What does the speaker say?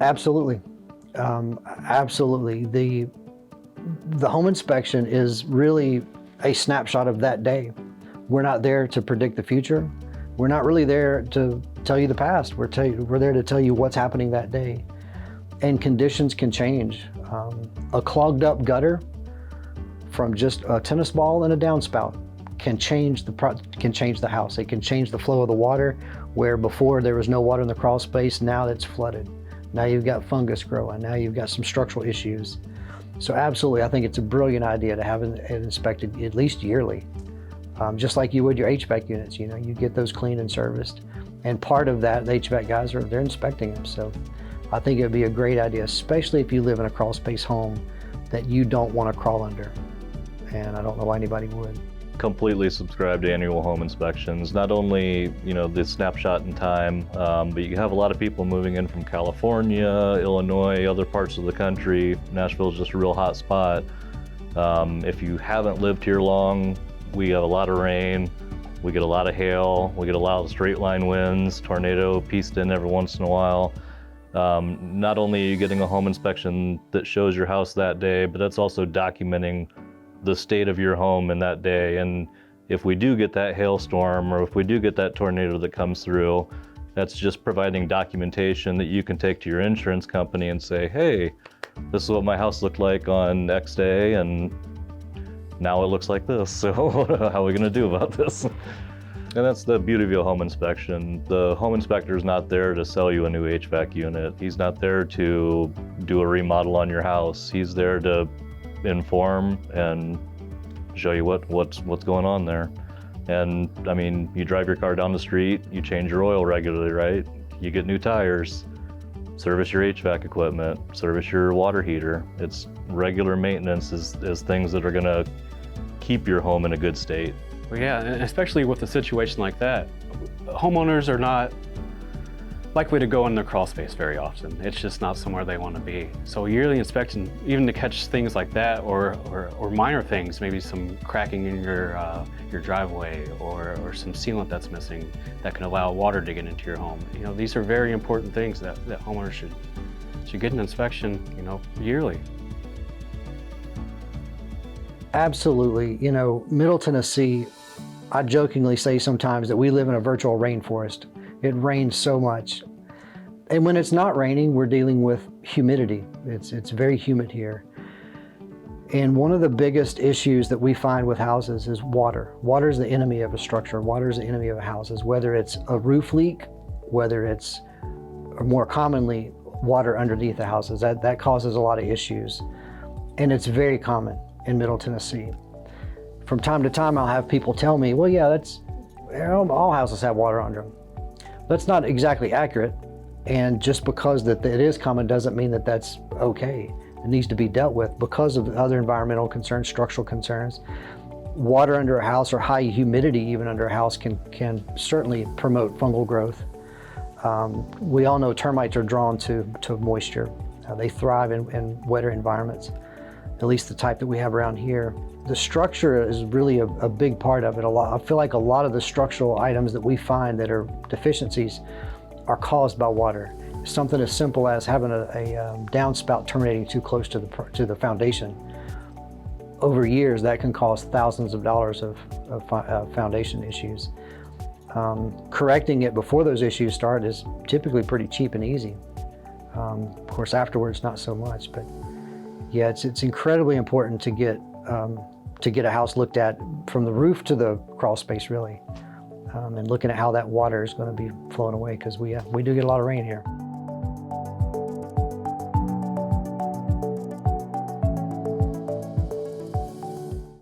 Absolutely. Absolutely. The home inspection is really a snapshot of that day. We're not there to predict the future. We're not really there to tell you the past. We're there to tell you what's happening that day. And conditions can change. A clogged up gutter from just a tennis ball and a downspout can change the house. It can change the flow of the water, where before there was no water in the crawl space, now it's flooded. Now you've got fungus growing. Now you've got some structural issues. So absolutely, I think it's a brilliant idea to have it inspected at least yearly. Just like you would your HVAC units, you get those cleaned and serviced. And part of that, the HVAC guys they're inspecting them. So I think it would be a great idea, especially if you live in a crawl space home that you don't want to crawl under. And I don't know why anybody would. Completely subscribe to annual home inspections. Not only, the snapshot in time, but you have a lot of people moving in from California, Illinois, other parts of the country. Nashville is just a real hot spot. If you haven't lived here long, we have a lot of rain, we get a lot of hail, we get a lot of straight line winds, tornado pieced in every once in a while. Not only are you getting a home inspection that shows your house that day, but that's also documenting the state of your home in that day. And if we do get that hailstorm, or if we do get that tornado that comes through, that's just providing documentation that you can take to your insurance company and say, hey, this is what my house looked like on X day, and now it looks like this. So how are we gonna do about this? And that's the beauty of a home inspection. The home inspector is not there to sell you a new HVAC unit. He's not there to do a remodel on your house. He's there to inform and show you what's going on there. And I mean, you drive your car down the street, you change your oil regularly, right? You get new tires, service your HVAC equipment, service your water heater. It's regular maintenance is things that are gonna keep your home in a good state. Well, yeah, and especially with a situation like that, homeowners are not likely to go in their crawl space very often. It's just not somewhere they want to be. So a yearly inspection, even to catch things like that, or minor things, maybe some cracking in your driveway, or some sealant that's missing that can allow water to get into your home. These are very important things that homeowners should get an inspection, yearly. Absolutely. Middle Tennessee, I jokingly say sometimes that we live in a virtual rainforest. It rains so much. And when it's not raining, we're dealing with humidity. It's very humid here. And one of the biggest issues that we find with houses is water. Water is the enemy of a structure. Water is the enemy of a house, whether it's a roof leak, whether it's, or more commonly, water underneath the houses. That causes a lot of issues. And it's very common in Middle Tennessee. From time to time, I'll have people tell me, well, yeah, all houses have water under them. That's not exactly accurate, and just because that it is common doesn't mean that that's okay. It needs to be dealt with because of other environmental concerns, structural concerns. Water under a house, or high humidity even under a house, can certainly promote fungal growth. We all know termites are drawn to moisture. They thrive in wetter environments, at least the type that we have around here. The structure is really a big part of it. I feel like a lot of the structural items that we find that are deficiencies are caused by water. Something as simple as having a downspout terminating too close to the foundation. Over years, that can cause thousands of dollars of foundation issues. Correcting it before those issues start is typically pretty cheap and easy. Of course, afterwards, not so much. But yeah, it's incredibly important to get a house looked at from the roof to the crawl space, really, and looking at how that water is going to be flowing away, because we do get a lot of rain here.